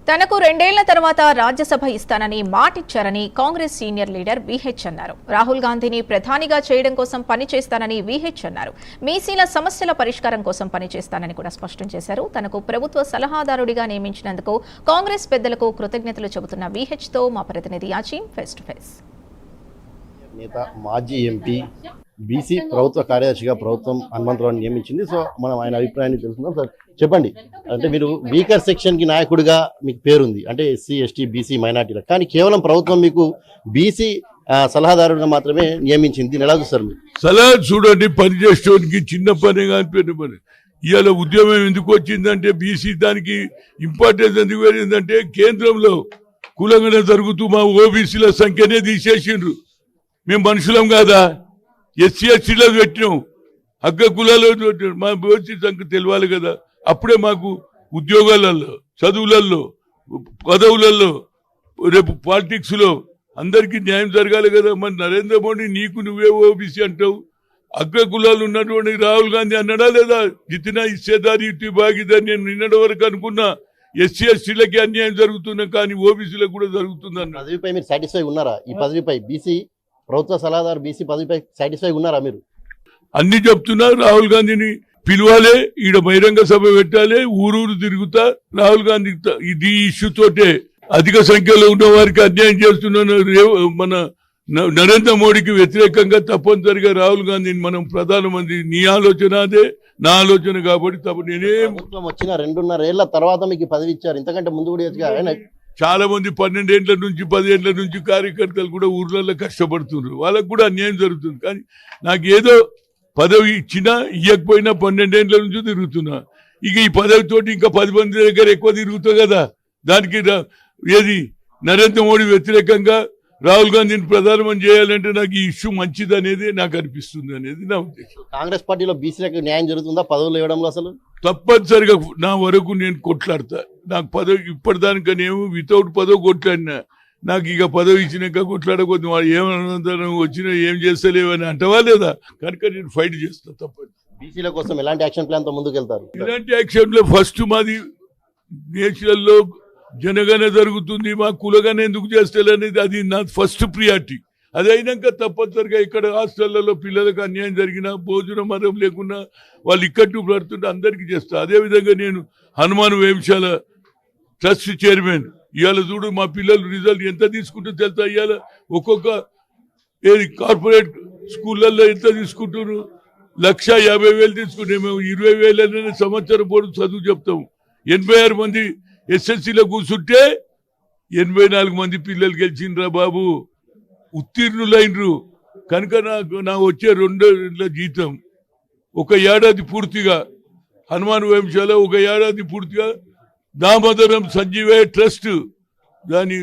తనకు 2 ఏళ్ల తర్వాత రాజ్యసభ ఇస్తానని మాటిచ్చారని కాంగ్రెస్ సీనియర్ లీడర్ విహెచ్ అన్నారు. రాహుల్ గాంధీని ప్రధానిగా చేయడం కోసం పనిచేస్తానని విహెచ్ అన్నారు. మీసీల సమస్యల పరిష్కారం కోసం పనిచేస్తానని కూడా స్పష్టం చేశారు. తనకు ప్రభుత్వ సలహాదారుడిగా నియమించినందుకు కాంగ్రెస్ పెద్దలకు కృతజ్ఞతలు చెబుతున్న విహెచ్ తో మా ప్రతినిధి యాచీం ఫేస్ టు ఫేస్. నేత మాజీ ఎంపీ బీసీ ప్రభుత్వ కార్యదర్శిగా ప్రభుత్వం హనుమంతరావుని నియమించింది. సో మనం ఆయన అభిప్రాయాన్ని తెలుసుకుందాం. సార్ చెప్పండి, అంటే మీరు వీకర్ సెక్షన్ కి నాయకుడిగా మీకు పేరుంది, అంటే ఎస్సీ ఎస్టీ బీసీ మైనార్టీలకు, కానీ కేవలం ప్రభుత్వం మీకు బీసీ సలహాదారుడిగా మాత్రమే నియమించింది. దీన్ని ఎలా చూస్తారు మీరు? సలహా చూడండి, పని చేసేవానికి చిన్న పని కానీ పెద్ద పని. ఇవాళ ఉద్యమం ఎందుకు వచ్చిందంటే బీసీ దానికి ఇంపార్టెన్స్ ఎందుకు వెళ్ళిందంటే కేంద్రంలో కులంగా జరుగుతూ మా ఓబీసీల సంఖ్యనే తీసేసిండ్రు. మేము మనుషులం కాదా? ఎస్సీ ఎస్టీలో పెట్టినాం, హక్క కులాలో మా ఓబీసీ సంఖ్య తెలియాలి కదా. అప్పుడే మాకు ఉద్యోగాలలో, చదువులలో, పదవులలో, రేపు పాలిటిక్స్ లో అందరికీ న్యాయం జరగాలి కదా. మరి నరేంద్ర మోడీ నీకు నువ్వే ఓబీసీ అంటావు, అగ్ర కులాలు ఉన్నటువంటి రాహుల్ గాంధీ అన్నాడా లేదా? జితినా ఇచ్చేదారి ఇటు భాగీదారి. నేను నిన్నటి వరకు అనుకున్నా ఎస్సీ ఎస్టీలకి అన్యాయం జరుగుతున్నా, కానీ ఓబీసీలకు కూడా జరుగుతుందన్న పదవిపై మీరు సాటిస్ఫై ఉన్నారా? ఈ పదవిపై బీసీ ప్రభుత్వ సలహాదారు బీసీ పదవిపై సాటిస్ఫై ఉన్నారా మీరు? అన్ని చెప్తున్నారు. రాహుల్ గాంధీని పిలవాలి, ఈడ బహిరంగ సభ పెట్టాలి, ఊరూరు తిరుగుతా రాహుల్ గాంధీ ఇది ఇష్యూ తోటే అధిక సంఖ్యలో ఉన్న వారికి అన్యాయం చేస్తున్న మన నరేంద్ర మోడీకి వ్యతిరేకంగా తప్పనిసరిగా రాహుల్ గాంధీని మనం ప్రధానమంత్రి, నీ ఆలోచన అదే, నా ఆలోచన కాబట్టి తప్ప నేనేం వచ్చిన 2.5 ఏళ్ల తర్వాత మీకు పదవి ఇచ్చారు. ఇంతకంటే ముందు కూడా ఆయన చాలా మంది 12 ఏళ్ల నుంచి 10 ఏళ్ల నుంచి కార్యకర్తలు కూడా ఊర్లలో కష్టపడుతున్నారు, వాళ్ళకు కూడా అన్యాయం జరుగుతుంది. కానీ నాకు ఏదో పదవి ఇచ్చినా ఇవ్వకపోయినా 12 ఏళ్ల నుంచి తిరుగుతున్నా. ఇక ఈ పదవితోటి ఇంకా 10 మంది దగ్గర ఎక్కువ తిరుగుతావు కదా. దానికి ఏది నరేంద్ర మోడీ వ్యతిరేకంగా రాహుల్ గాంధీని ప్రధానమంత్రి చేయాలంటే నాకు ఈ ఇష్యూ మంచిది అనేది నాకు అనిపిస్తుంది అనేది నా ఉద్దేశం. కాంగ్రెస్ పార్టీలో బీసీలకు న్యాయం జరుగుతుందా పదవులు ఇవ్వడంలో? అసలు తప్పనిసరిగా నా వరకు నేను కొట్లాడతా. నాకు పదవి ఇప్పటిదానికనేమో వితౌట్ పదవి కొట్లాడినా, నాకు ఇక పదవి ఇచ్చినాక కొట్లాడకపోతే వాడు ఏమన్నా వచ్చినా ఏం చేస్తలేవని అంటవా లేదా? కనుక నేను ఫైట్ చేస్తా. తప్పని బీసీల కోసం ఎలాంటి యాక్షన్ ప్లాన్ తో ముందుకు వెళ్తారు? ఇలాంటి యాక్షన్ లో ఫస్ట్ మాది నేషనల్లో జనగణ జరుగుతుంది, మా కులగన ఎందుకు చేస్తలేనేది అది నా ఫస్ట్ ప్రియారిటీ. అది అయినాక తప్పనిసరిగా ఇక్కడ హాస్టళ్లలో పిల్లలకు అన్యాయం జరిగినా, భోజనం మరం లేకున్నా వాళ్ళు ఇక్కట్టు పడుతుంటే అందరికీ చేస్తా. అదేవిధంగా నేను హనుమాన్ వేంశాల ట్రస్ట్ చైర్మన్. ఇవాళ చూడు మా పిల్లలు రిజల్ట్ ఎంత తీసుకుంటూ తెలుసా? ఇవాళ ఒక్కొక్క కార్పొరేట్ స్కూళ్ళల్లో ఎంత తీసుకుంటున్నారు? 1,50,000 తీసుకుంటే మేము 20,000 సంవత్సరం పోటీ చదువు చెప్తాము. 86 మంది ఎస్ఎస్సీలో కూర్చుంటే 84 మంది పిల్లలు గెలిచిండ్రా బాబు, ఉత్తీర్ణులైనరు. కనుక నాకు వచ్చే 2 ఏళ్ల జీతం ఒక ఏడాది పూర్తిగా హనుమాన్ వంశాల, ఒక ఏడాది పూర్తిగా దామోదరం సంజీవయ్య ట్రస్ట్ దాని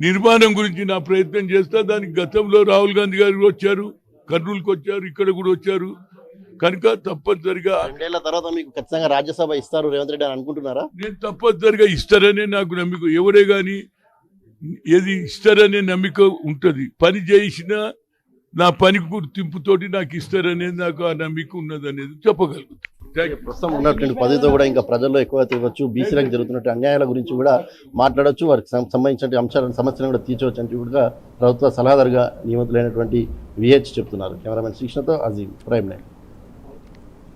నిర్మాణం గురించి నా ప్రయత్నం చేస్తా. దానికి గతంలో రాహుల్ గాంధీ గారు వచ్చారు, కర్నూలుకి వచ్చారు, ఇక్కడ కూడా వచ్చారు. కనుక తప్పనిసరిగా 2 ఏళ్ల తర్వాత మీకు ఖచ్చితంగా రాజ్యసభ ఇస్తారు రేవంత్ రెడ్డి అని అనుకుంటున్నారా? నేను తప్పనిసరిగా ఇస్తారనే నాకు నమ్మిక, ఎవరే గాని ఏది ఇస్తారనే నమ్మిక ఉంటది. పని చేసినా నా పని గుర్తింపుతోటి నాకు ఇస్తారనేది నాకు ఆ నమ్మిక ఉన్నది అనేది చెప్పగలుగుతాను. ప్రస్తుతం ఉన్నటువంటి పదవితో కూడా ఇంకా ప్రజల్లో ఎక్కువ తిరగచ్చు, బీసీలకు జరుగుతున్నట్టు అన్యాయాల గురించి కూడా మాట్లాడవచ్చు, వారికి సంబంధించిన అంశాలను సమస్యలను కూడా తీర్చవచ్చు అంటే కూడా ప్రభుత్వ సలహాదారుగా నియమితులైనటువంటి విహెచ్ చెప్తున్నారు. కెమెరామెన్ శ్రీకృష్ణతో అజీం, ప్రైమ్ 9.